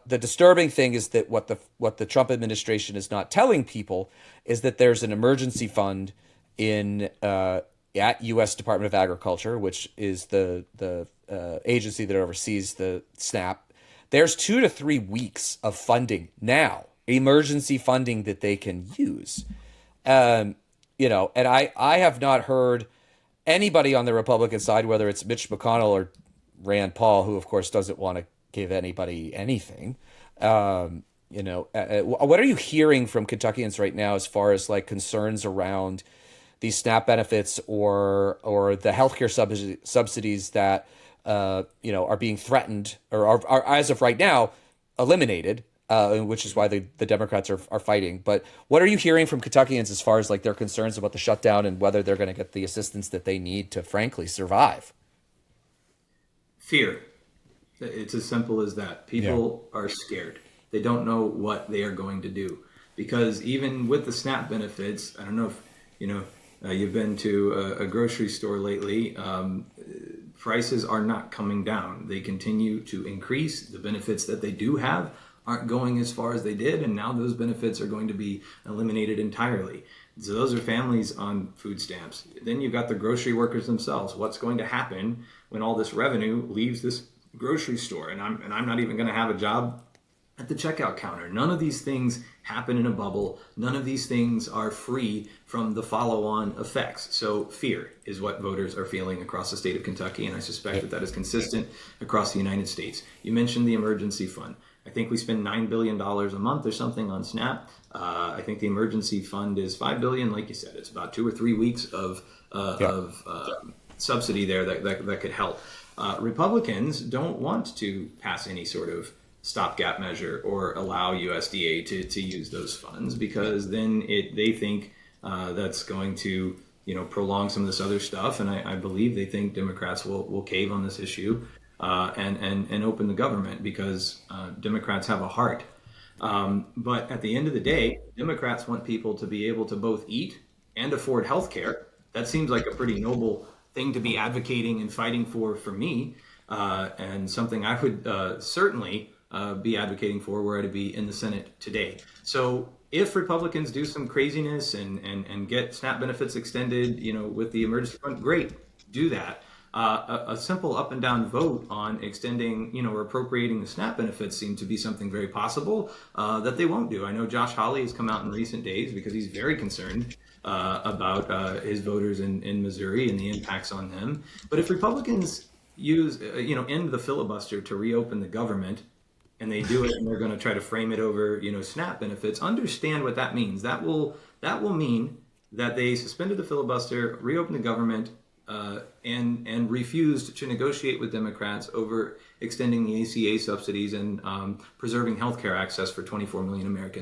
the disturbing thing is that what the Trump administration is not telling people is that there's an emergency fund in at U.S. Department of Agriculture, which is the agency that oversees the SNAP. There's 2 to 3 weeks of funding now, emergency funding that they can use. Um, and I have not heard anybody on the Republican side, whether it's Mitch McConnell or Rand Paul, who of course doesn't want to give anybody anything. What are you hearing from Kentuckians right now as far as like concerns around these SNAP benefits or the healthcare subsidies that are being threatened or are as of right now eliminated, which is why the Democrats are fighting. But what are you hearing from Kentuckians as far as like their concerns about the shutdown and whether they're going to get the assistance that they need to frankly survive? Fear. It's as simple as that. People are scared. They don't know what they are going to do because even with the SNAP benefits, I don't know if you've been to a grocery store lately. Prices are not coming down. They continue to increase. The benefits that they do have aren't going as far as they did, and now those benefits are going to be eliminated entirely. So those are families on food stamps. Then you've got the grocery workers themselves. What's going to happen when all this revenue leaves this grocery store, and I'm not even going to have a job at the checkout counter? None of these things happen in a bubble. None of these things are free from the follow-on effects. So fear is what voters are feeling across the state of Kentucky, and I suspect that is consistent across the United States. You mentioned the emergency fund. I think we spend $9 billion a month or something on SNAP. I think the emergency fund is $5 billion. Like you said, it's about 2 or 3 weeks of subsidy there that could help. Republicans don't want to pass any sort of stopgap measure or allow USDA to use those funds because then they think that's going to prolong some of this other stuff, and I believe they think Democrats will cave on this issue and open the government because Democrats have a heart. But at the end of the day, Democrats want people to be able to both eat and afford health care. That seems like a pretty noble thing to be advocating and fighting for me, and something I would certainly be advocating for were I to be in the Senate today. So if Republicans do some craziness and get SNAP benefits extended, with the emergency fund, great, do that. A simple up and down vote on extending, or appropriating the SNAP benefits seem to be something very possible that they won't do. I know Josh Hawley has come out in recent days because he's very concerned about his voters in Missouri and the impacts on them. But if Republicans end the filibuster to reopen the government, and they do it and they're going to try to frame it over, SNAP benefits, understand what that means. That will mean that they suspended the filibuster, reopened the government, and refused to negotiate with Democrats over extending the ACA subsidies and preserving healthcare access for 24 million Americans.